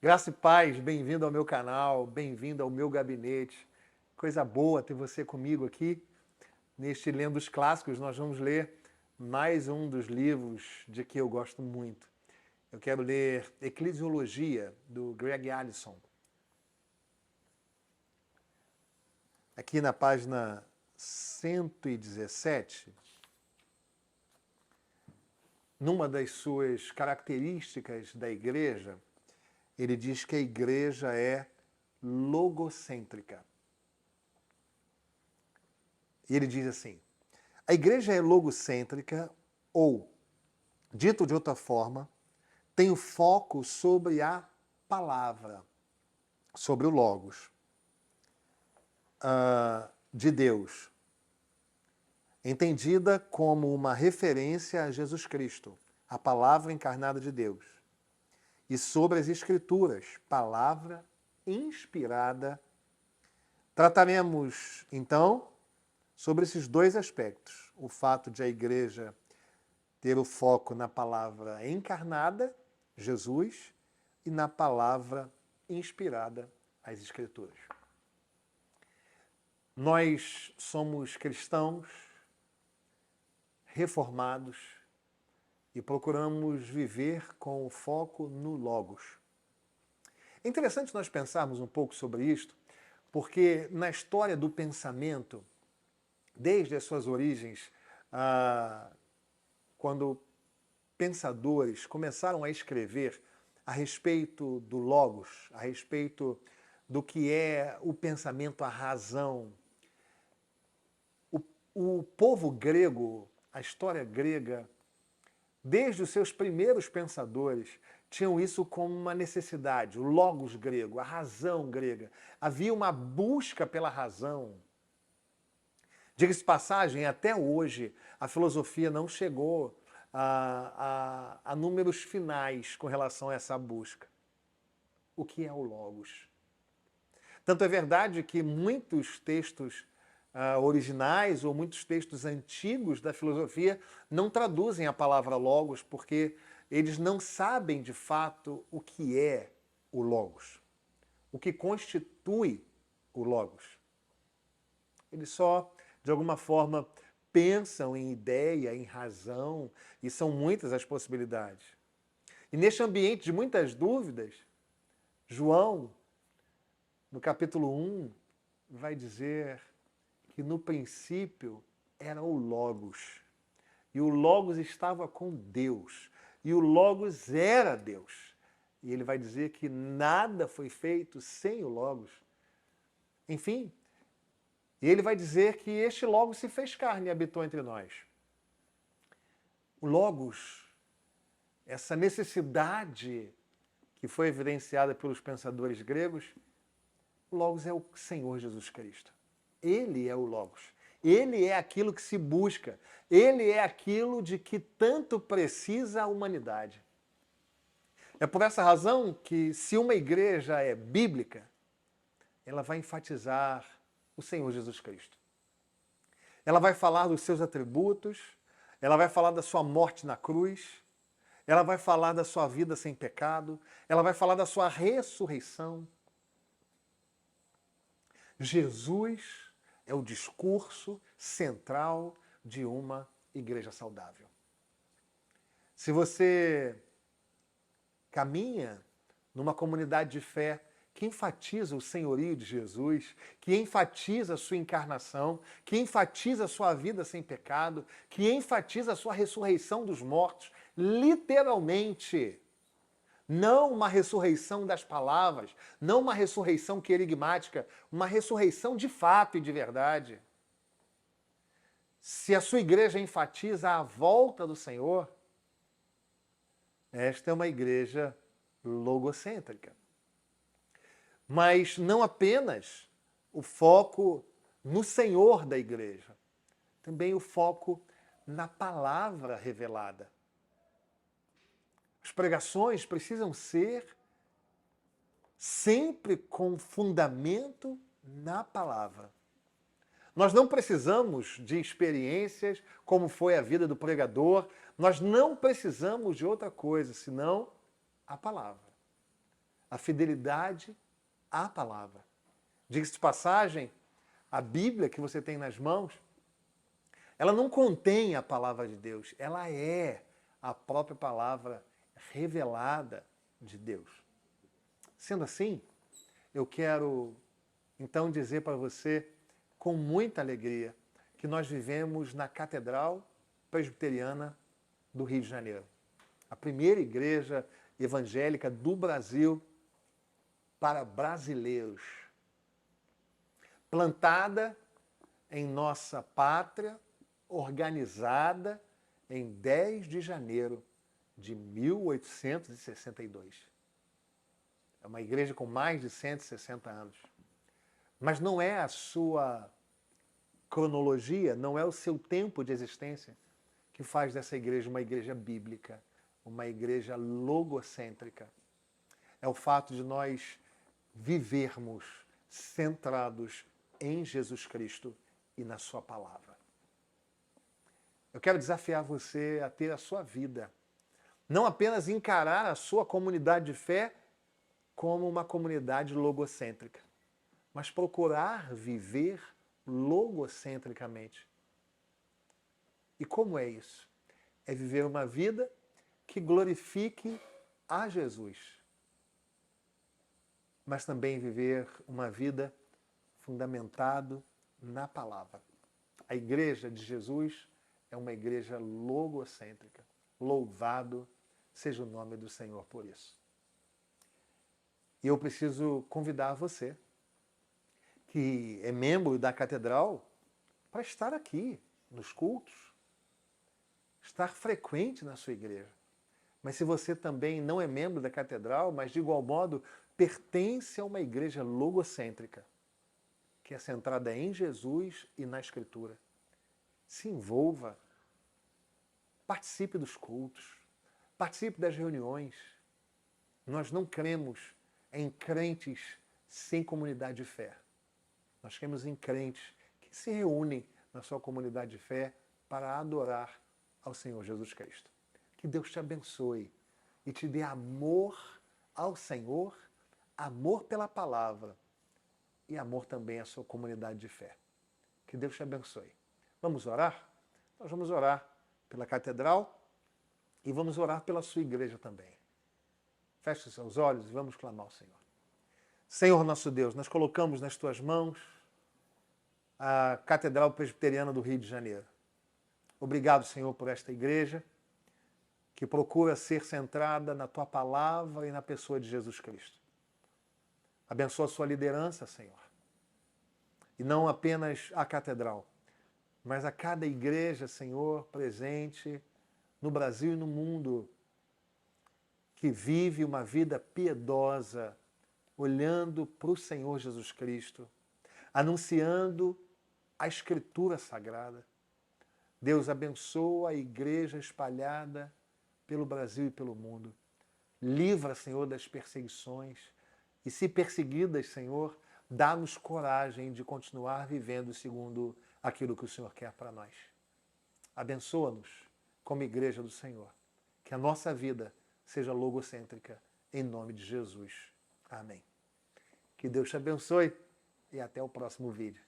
Graça e paz, bem-vindo ao meu canal, bem-vindo ao meu gabinete. Coisa boa ter você comigo aqui. Neste Lendo os Clássicos, nós vamos ler mais um dos livros de que eu gosto muito. Eu quero ler Eclesiologia, do Greg Allison. Aqui na página 117, numa das suas características da igreja, ele diz que a igreja é logocêntrica. E ele diz assim: a igreja é logocêntrica ou, dito de outra forma, tem o foco sobre a palavra, sobre o logos de Deus, entendida como uma referência a Jesus Cristo, a palavra encarnada de Deus, e sobre as Escrituras, palavra inspirada. Trataremos, então, sobre esses dois aspectos: o fato de a igreja ter o foco na palavra encarnada, Jesus, e na palavra inspirada, as Escrituras. Nós somos cristãos reformados e procuramos viver com o foco no Logos. É interessante nós pensarmos um pouco sobre isto, porque na história do pensamento, desde as suas origens, quando pensadores começaram a escrever a respeito do Logos, a respeito do que é o pensamento, a razão, o povo grego, a história grega, desde os seus primeiros pensadores, tinham isso como uma necessidade, o logos grego, a razão grega. Havia uma busca pela razão. Diga-se de passagem, até hoje a filosofia não chegou a números finais com relação a essa busca. O que é o logos? Tanto é verdade que muitos textos originais ou muitos textos antigos da filosofia não traduzem a palavra logos porque eles não sabem de fato o que é o logos, o que constitui o logos. Eles só, de alguma forma, pensam em ideia, em razão, e são muitas as possibilidades. E neste ambiente de muitas dúvidas, João, no capítulo 1, vai dizer que no princípio era o Logos. E o Logos estava com Deus. E o Logos era Deus. E ele vai dizer que nada foi feito sem o Logos. Enfim, e ele vai dizer que este Logos se fez carne e habitou entre nós. O Logos, essa necessidade que foi evidenciada pelos pensadores gregos, o Logos é o Senhor Jesus Cristo. Ele é o Logos. Ele é aquilo que se busca. Ele é aquilo de que tanto precisa a humanidade. É por essa razão que, se uma igreja é bíblica, ela vai enfatizar o Senhor Jesus Cristo. Ela vai falar dos seus atributos, ela vai falar da sua morte na cruz, ela vai falar da sua vida sem pecado, ela vai falar da sua ressurreição. Jesus é o discurso central de uma igreja saudável. Se você caminha numa comunidade de fé que enfatiza o senhorio de Jesus, que enfatiza a sua encarnação, que enfatiza a sua vida sem pecado, que enfatiza a sua ressurreição dos mortos, literalmente, não uma ressurreição das palavras, não uma ressurreição querigmática, uma ressurreição de fato e de verdade. Se a sua igreja enfatiza a volta do Senhor, esta é uma igreja logocêntrica. Mas não apenas o foco no Senhor da igreja, também o foco na palavra revelada. As pregações precisam ser sempre com fundamento na palavra. Nós não precisamos de experiências como foi a vida do pregador, nós não precisamos de outra coisa senão a palavra. a fidelidade à palavra. Diga-se de passagem, a Bíblia que você tem nas mãos, ela não contém a palavra de Deus, ela é a própria palavra revelada de Deus. Sendo assim, eu quero então dizer para você, com muita alegria, que nós vivemos na Catedral Presbiteriana do Rio de Janeiro. A primeira igreja evangélica do Brasil para brasileiros. Plantada em nossa pátria, organizada em 10 de janeiro de 1862. É uma igreja com mais de 160 anos. Mas não é a sua cronologia, não é o seu tempo de existência que faz dessa igreja uma igreja bíblica, uma igreja logocêntrica. É o fato de nós vivermos centrados em Jesus Cristo e na sua palavra. Eu quero desafiar você a ter a sua vida, não apenas encarar a sua comunidade de fé como uma comunidade logocêntrica, mas procurar viver logocentricamente. E como é isso? É viver uma vida que glorifique a Jesus, mas também viver uma vida fundamentado na palavra. A igreja de Jesus é uma igreja logocêntrica. Louvado seja o nome do Senhor por isso. E eu preciso convidar você, que é membro da Catedral, para estar aqui nos cultos, estar frequente na sua igreja. Mas se você também não é membro da Catedral, mas de igual modo pertence a uma igreja logocêntrica, que é centrada em Jesus e na Escritura, se envolva, participe dos cultos, participe das reuniões. Nós não cremos em crentes sem comunidade de fé. Nós cremos em crentes que se reúnem na sua comunidade de fé para adorar ao Senhor Jesus Cristo. Que Deus te abençoe e te dê amor ao Senhor, amor pela palavra e amor também à sua comunidade de fé. Que Deus te abençoe. Vamos orar? Nós vamos orar pela Catedral e vamos orar pela sua igreja também. Feche os seus olhos e vamos clamar ao Senhor. Senhor nosso Deus, nós colocamos nas tuas mãos a Catedral Presbiteriana do Rio de Janeiro. Obrigado, Senhor, por esta igreja que procura ser centrada na tua palavra e na pessoa de Jesus Cristo. Abençoa a sua liderança, Senhor. E não apenas a Catedral, mas a cada igreja, Senhor, presente no Brasil e no mundo, que vive uma vida piedosa, olhando para o Senhor Jesus Cristo, anunciando a Escritura Sagrada. Deus abençoa a igreja espalhada pelo Brasil e pelo mundo. Livra, Senhor, das perseguições. E se perseguidas, Senhor, dá-nos coragem de continuar vivendo segundo aquilo que o Senhor quer para nós. Abençoa-nos como igreja do Senhor. Que a nossa vida seja logocêntrica, em nome de Jesus. Amém. Que Deus te abençoe e até o próximo vídeo.